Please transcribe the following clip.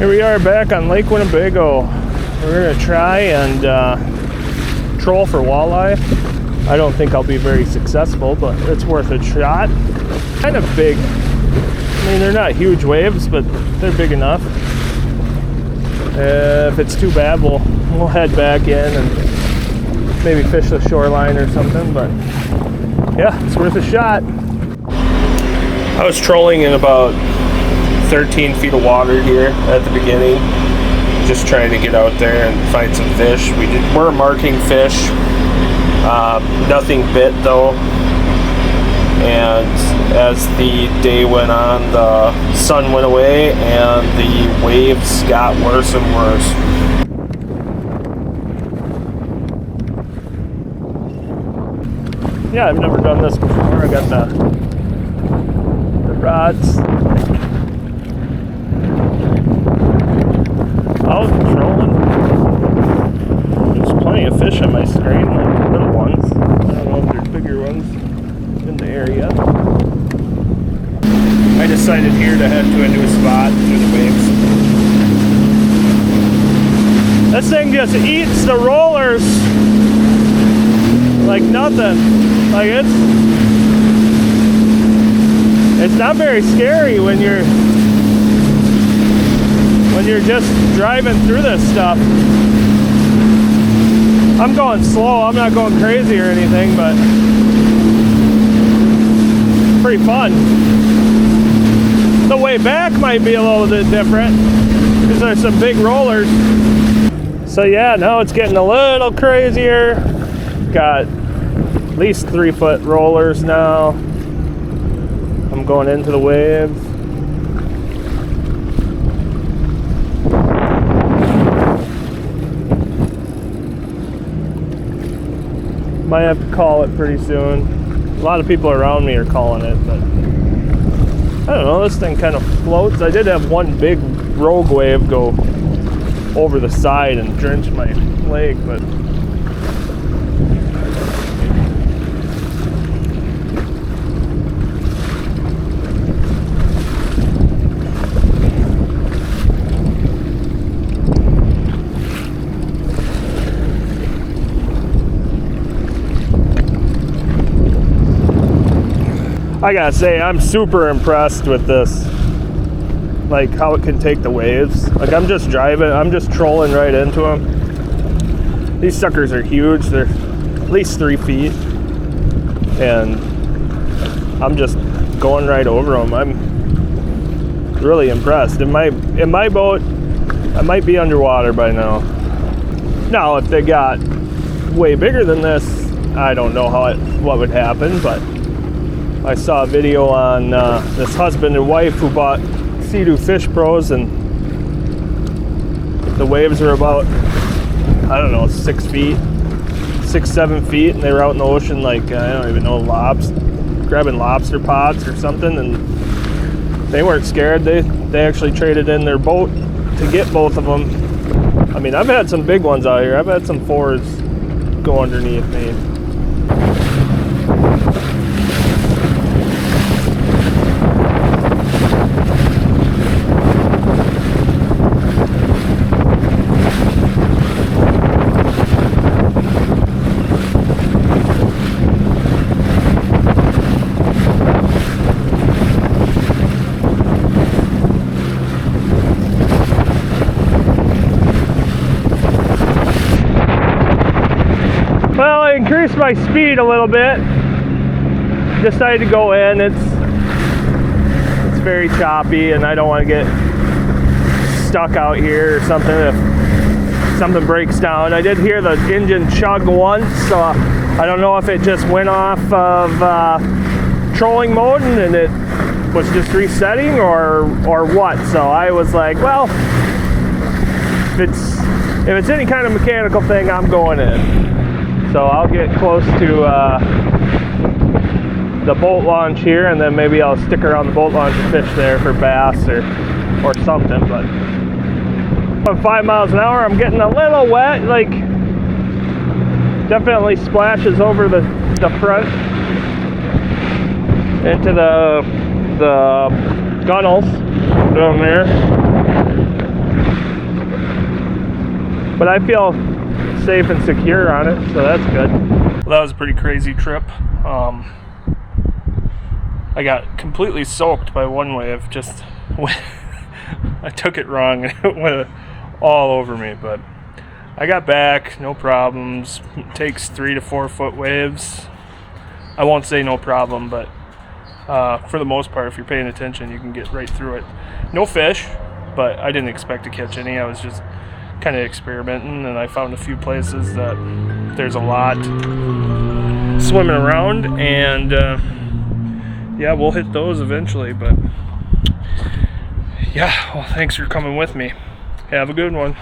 Here we are back on Lake Winnebago. We're gonna try and troll for walleye. I don't think I'll be very successful, but it's worth a shot. Kind of big. I mean, they're not huge waves, but they're big enough. If it's too bad, we'll head back in and maybe fish the shoreline or something, but yeah, it's worth a shot. I was trolling in about 13 feet of water here at the beginning, just trying to get out there and find some fish. We're marking fish. Nothing bit though, and as the day went on, the sun went away and the waves got worse and worse. Yeah, I've never done this before. I got the rods out trolling. There's plenty of fish on my screen, like little ones. I don't know if there's bigger ones in the area. I decided here to head to a new spot through the waves. This thing just eats the rollers like nothing. Like it's not very scary when you're just driving through this stuff. I'm going slow, I'm not going crazy or anything, but pretty fun. The way back might be a little bit different because there's some big rollers. So yeah, now it's getting a little crazier. Got at least 3-foot rollers now. I'm going into the waves. Might have to call it pretty soon. A lot of people around me are calling it, but I don't know, this thing kind of floats. I did have one big rogue wave go over the side and drench my leg, but I gotta say, I'm super impressed with this, like how it can take the waves. Like I'm just driving, I'm just trolling right into them. These suckers are huge, they're at least 3 feet, and I'm just going right over them. I'm really impressed. In my boat, I might be underwater by now. Now, if they got way bigger than this, I don't know what would happen, but I saw a video on this husband and wife who bought Sea-Doo Fishpros, and the waves were about, I don't know, 6 feet, 6-7 feet, and they were out in the ocean like, I don't even know, grabbing lobster pots or something, and they weren't scared. They actually traded in their boat to get both of them. I mean, I've had some big ones out here. I've had some 4s go underneath me. Well, I increased my speed a little bit. Decided to go in. It's very choppy, and I don't want to get stuck out here or something if something breaks down. I did hear the engine chug once, so I don't know if it just went off of trolling mode and it was just resetting or what. So I was like, well, if it's any kind of mechanical thing, I'm going in. So I'll get close to the boat launch here, and then maybe I'll stick around the boat launch and fish there for bass or something. But I'm 5 miles an hour. I'm getting a little wet, like definitely splashes over the front into the gunnels down there. But I feel safe and secure on it, so that's good. Well, that was a pretty crazy trip. I got completely soaked by one wave. Just I took it wrong and it went all over me, but I got back, no problems. It takes 3 to 4 foot waves. I won't say no problem, but for the most part, if you're paying attention, you can get right through it. No fish, but I didn't expect to catch any. I was just kind of experimenting, and I found a few places that there's a lot swimming around, and yeah, we'll hit those eventually. But yeah, well, thanks for coming with me. Have a good one.